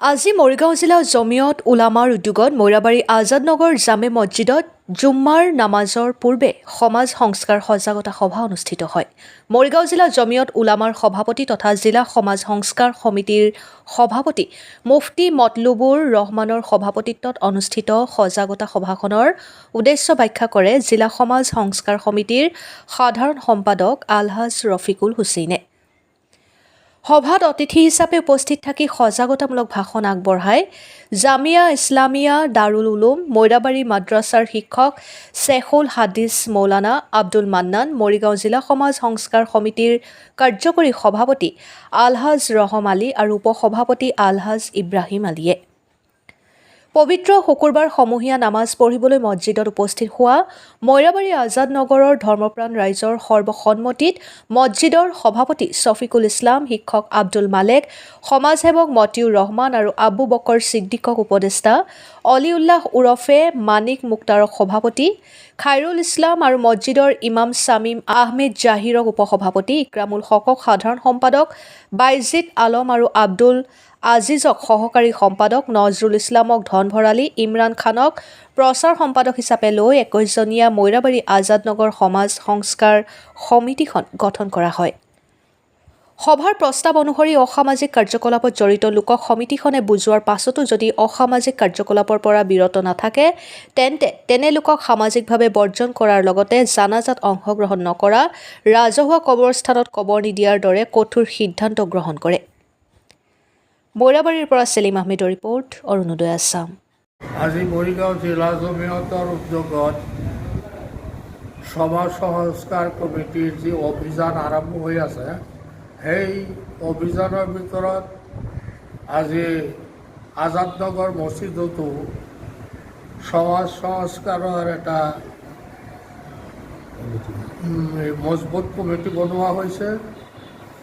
আজি মৰিগাঁও জিলা জমিয়ত উলামাৰ উদ্যোগত মৈৰাবাৰী আজাদনগৰ জামে মছজিদত জুম্মাৰ নামাজৰ পূৰ্বে সমাজ সংস্কাৰ সজাগতা সভা অনুষ্ঠিত হয়। মৰিগাঁও জিলা জমিয়ত উলামাৰ সভাপতি তথা জিলা সমাজ সংস্কাৰ সমিতিৰ সভাপতি মুফতি মতলুবুৰ ৰহমানৰ সভাপতিত্বত অনুষ্ঠিত সজাগতা সভাখনৰ উদ্দেশ্য ব্যাখ্যা কৰে জিলা সমাজ সংস্কাৰ সমিতিৰ সাধাৰণ সম্পাদক আলহাজ ৰফিকুল হুছেইনে। সভাত অতিথি হিচাপে উপস্থিত থাকি সজাগতামূলক ভাষণ আগবঢ়াই জামিয়া ইছলামিয়া দাৰুল উলুম মৈৰাবাৰী মাদ্ৰাছাৰ শিক্ষক শ্বেখুল হাদিছ মৌলানা আব্দুল মান্নান, মৰিগাঁও জিলা সমাজ সংস্কাৰ সমিতিৰ কাৰ্যকৰী সভাপতি আলহাজ ৰহম আলী আৰু উপসভাপতি আলহাজ ইব্ৰাহিম আলীয়ে পবিত্ৰ শুকুৰবাৰ সমূহীয়া নামাজ পঢ়িবলৈ মছজিদত উপস্থিত হোৱা মৈৰাবাৰী আজাদ নগৰৰ ধৰ্মপ্ৰাণ ৰাইজৰ সৰ্বসন্মতিত মছজিদৰ সভাপতি ছফিকুল ইছলাম, শিক্ষক আব্দুল মালেক, সমাজসেৱক মতিউৰ ৰহমান আৰু আবু বকৰ ছিদ্দিকক উপদেষ্টা, অলিউল্লাহ ওৰফে মানিক মুক্তাৰক সভাপতি, খাইৰুল ইছলাম আৰু মছজিদৰ ইমাম ছামিম আহমেদ জাহিৰক উপসভাপতি, ইক্ৰামুল হকক সাধাৰণ সম্পাদক, বাইজিদ আলম আৰু আব্দুল আজিজক সহকাৰী সম্পাদক, নজৰুল ইছলামক ধন ভৰালী, ইমৰান খানক প্ৰচাৰ সম্পাদক হিচাপে লৈ 21জনীয়া মৈৰাবাৰী আজাদনগৰ সমাজ সংস্কাৰ সমিতিখন গঠন কৰা হয়। সভাৰ প্ৰস্তাৱ অনুসৰি অসামাজিক কাৰ্যকলাপত জড়িত লোকক সমিতিখনে বুজোৱাৰ পাছতো যদি অসামাজিক কাৰ্যকলাপৰ পৰা বিৰত নাথাকে তেন্তে তেনে লোকক সামাজিকভাৱে বৰ্জন কৰাৰ লগতে জানাজাত অংশগ্ৰহণ নকৰা, ৰাজহুৱা কবৰস্থানত কবৰ নিদিয়াৰ দৰে কঠোৰ সিদ্ধান্ত গ্ৰহণ কৰে। মৈৰাবাৰীৰ পৰা সেলিম আহমেদৰ ৰিপৰ্ট, অৰুণোদয় আছাম। আজি মৰিগাঁও জিলা জমিয়তৰ উদ্যোগত সমাজ সংস্কাৰ কমিটিৰ যি অভিযান আৰম্ভ হৈ আছে, সেই অভিযানৰ ভিতৰত আজি আজাদনগৰ মছজিদতো সমাজ সংস্কাৰৰ এটা মজবুত কমিটি বনোৱা হৈছে।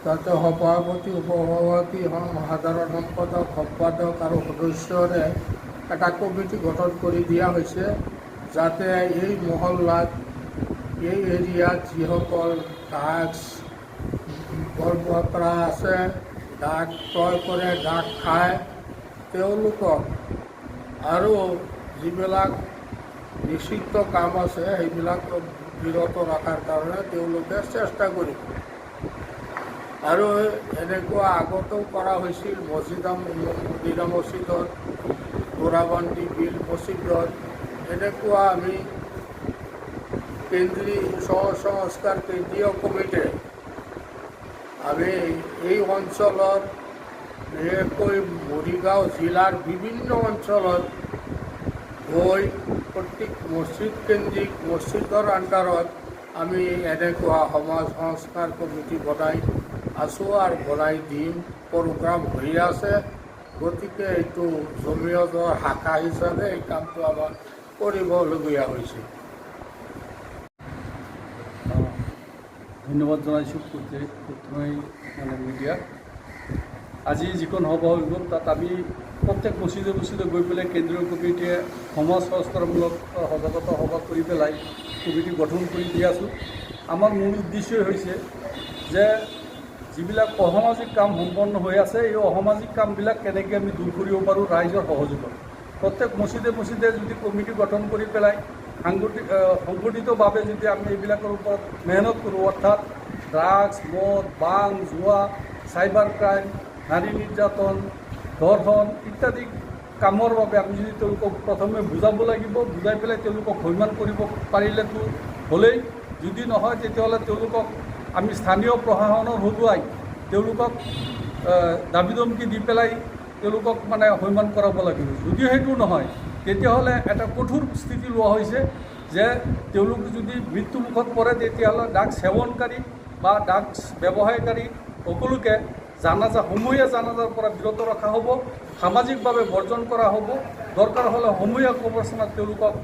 তাতে সভাপতি, উপসভাপতি, সাধাৰণ সম্পাদক আৰু সদস্যৰে এটা কমিটি গঠন কৰি দিয়া হৈছে, যাতে এই মহল্লাত, এই এৰিয়াত যিসকল ড্ৰাগছ বৰপৰা আছে, ড্ৰাগ ক্ৰয় কৰে, ড্ৰাগ খায়, তেওঁলোকক আৰু যিবিলাক নিষিদ্ধ কাম আছে সেইবিলাক বিৰত ৰখাৰ কাৰণে তেওঁলোকে চেষ্টা কৰিব। আৰু এনেকুৱা আগতেও কৰা হৈছিল মদিনা মছজিদত, গোৰাবান্দি বিল মছজিদত, এনেকুৱা আমি সংস্কাৰ কেন্দ্ৰীয় কমিটিয়ে আমি এই অঞ্চলত, বিশেষকৈ মৰিগাঁও জিলাৰ বিভিন্ন অঞ্চলত গৈ প্ৰত্যেক মছজিদ কেন্দ্ৰিক মছজিদৰ আণ্ডাৰত আমি এনেকুৱা সমাজ সংস্কাৰ কমিটি বনাই আছোঁ আৰু বনাই দিম। প্ৰগ্ৰাম হৈ আছে। গতিকে এইটো জমিয়তৰ শাখা হিচাপে এই কামটো আমাৰ কৰিবলগীয়া হৈছে। ধন্যবাদ জনাইছোঁ প্ৰথমেই মিডিয়াক। আজি যিখন সভা হৈ গ'ল তাত আমি প্ৰত্যেক মছজিদে গৈ পেলাই কেন্দ্ৰীয় কমিটিয়ে সমাজ সংস্কাৰমূলক সজাগতা সভা কৰি পেলাই কমিটি গঠন কৰি দি আছোঁ। আমাৰ মূল উদ্দেশ্যই হৈছে যে যিবিলাক অসামাজিক কাম সম্পন্ন হৈ আছে, এই অসামাজিক কামবিলাক কেনেকৈ আমি দূৰ কৰিব পাৰোঁ ৰাইজৰ সহযোগত। প্ৰত্যেক মছজিদে যদি কমিটি গঠন কৰি পেলাই সংগঠিতভাৱে যদি আমি এইবিলাকৰ ওপৰত মেহনত কৰোঁ, অৰ্থাৎ ড্ৰাগছ, মদ, বাং, জুৱা, চাইবাৰ ক্ৰাইম, নাৰী নিৰ্যাতন, ধৰ্ষণ ইত্যাদি কামৰ বাবে আমি যদি তেওঁলোকক প্ৰথমে বুজাব লাগিব, বুজাই পেলাই তেওঁলোকক সন্মান কৰিব পাৰিলেতো হ'লেই, যদি নহয় তেতিয়াহ'লে তেওঁলোকক আমি স্থানীয় প্ৰশাসনৰ হতুৱাই তেওঁলোকক দাবী ধমকি দি পেলাই তেওঁলোকক সন্মান কৰাব লাগিব। যদিও সেইটো নহয় তেতিয়াহ'লে এটা কঠোৰ স্থিতি লোৱা হৈছে যে তেওঁলোক যদি মৃত্যুমুখত পৰে তেতিয়াহ'লে ড্ৰাগছ সেৱনকাৰী বা ড্ৰাগছ ব্যৱসায়কাৰী সকলোকে সমূহীয়া জানাজাৰ পৰা বিৰত ৰখা হ'ব, সামাজিকভাৱে বৰ্জন কৰা হ'ব, দৰকাৰ হ'লে সমূহীয়া কবৰস্থানত তেওঁলোকক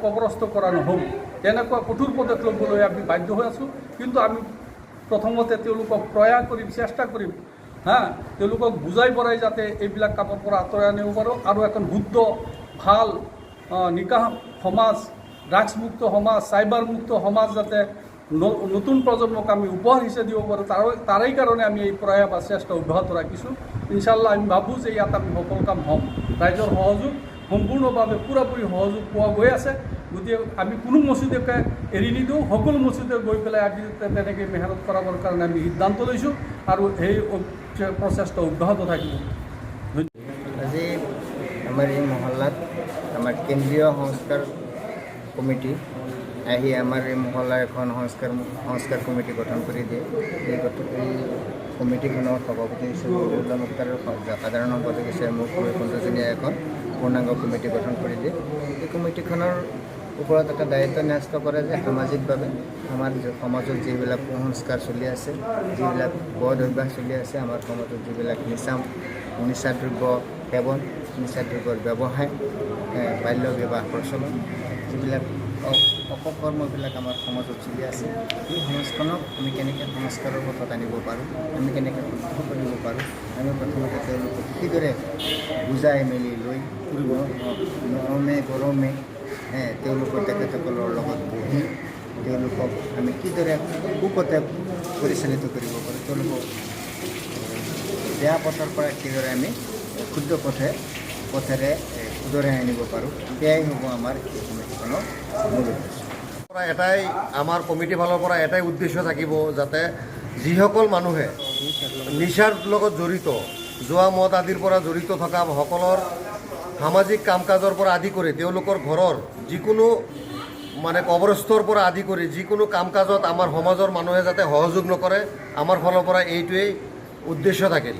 কবৰস্থ কৰা নহ'ব। তেনেকুৱা কঠোৰ পদক্ষেপ ল'বলৈ আমি বাধ্য হৈ আছোঁ। কিন্তু আমি প্ৰথমতে তেওঁলোকক প্ৰয়াস কৰিম, চেষ্টা কৰিম, তেওঁলোকক বুজাই পৰাই যাতে এইবিলাক কামৰ পৰা আঁতৰাই আনিব পাৰোঁ আৰু এখন শুদ্ধ ভাল নিকাহ সমাজ, ড্ৰাগছমুক্ত সমাজ, চাইবাৰমুক্ত সমাজ যাতে নতুন প্ৰজন্মক আমি উপহাৰ হিচাপে দিব পাৰোঁ তাৰেই কাৰণে আমি এই প্ৰয়াস বা চেষ্টা অব্যাহত ৰাখিছোঁ। ইনশাল্লাহ আমি ভাবোঁ যে ইয়াত আমি সফল কাম হ'ম। ৰাইজৰ সহযোগ সম্পূৰ্ণভাৱে পূৰাপূৰি সহযোগ পোৱা গৈ আছে। গতিকে আমি কোনো মছজিদকে এৰি নিদিওঁ, সকলো মছজিদে গৈ পেলাই আজি তেনেকৈ মেহনত কৰাবৰ কাৰণে আমি সিদ্ধান্ত লৈছোঁ আৰু সেই প্ৰচেষ্টা অব্যাহত থাকিব। আজি আমাৰ এই মহল্লাত আমাৰ কেন্দ্ৰীয় সংস্কাৰ কমিটি আহি আমাৰ এই মহল্লাৰ এখন সংস্কাৰ কমিটি গঠন কৰি দিয়ে। এই কমিটিখনৰ সভাপতি হিচাপে উল্লাহ মুখতাৰৰ সাধাৰণ সম্পাদক হিচাপে মোক বৈকুণ্ঠজনীয়ে এখন পূৰ্ণাংগ কমিটি গঠন কৰি দিয়ে। এই কমিটিখনৰ ওপৰত এটা দায়িত্ব ন্যস্ত কৰে যে সামাজিকভাৱে আমাৰ সমাজত যিবিলাক কুসংস্কাৰ চলি আছে, যিবিলাক বদ অভ্যাস চলি আছে, আমাৰ সমাজত যিবিলাক নিচাদ্ৰব্য সেৱন, নিচাদ্ৰব্যৰ ব্যৱসায়, বাল্য বিবাহ প্ৰচলন, যিবিলাক অপকৰ্মবিলাক আমাৰ সমাজত চলি আছে, এই সমাজখনক আমি কেনেকৈ সংস্কাৰৰ পথত আনিব পাৰোঁ, আমি কেনেকৈ শুদ্ধ কৰিব পাৰোঁ, আমি প্ৰথমতে তেওঁলোকক কিদৰে বুজাই মেলি লৈ নৰমে গৰমে তেওঁলোকৰ তেখেতসকলৰ লগত বহি তেওঁলোকক আমি কিদৰে সুপথে পৰিচালিত কৰিব পাৰোঁ, তেওঁলোকক বেয়া পথৰ পৰা কিদৰে আমি শুদ্ধ পথেৰে শুধৰাই আনিব পাৰোঁ, সেয়াই হ'ব আমাৰ এই কমিটিখনৰ মূল উদ্দেশ্য। এটাই আমাৰ কমিটিৰ ফালৰ পৰা এটাই উদ্দেশ্য থাকিব, যাতে যিসকল মানুহে নিচাৰ লগত জড়িত, জোৱা মদ আদিৰ পৰা জড়িত থকা সকলৰ সামাজিক কাম কাজৰ পৰা আদি কৰি তেওঁলোকৰ ঘৰৰ যিকোনো কবৰস্থৰ পৰা আদি কৰি যিকোনো কাম কাজত আমাৰ সমাজৰ মানুহে যাতে সহযোগ নকৰে, আমাৰ ফালৰ পৰা এইটোৱেই উদ্দেশ্য থাকিল।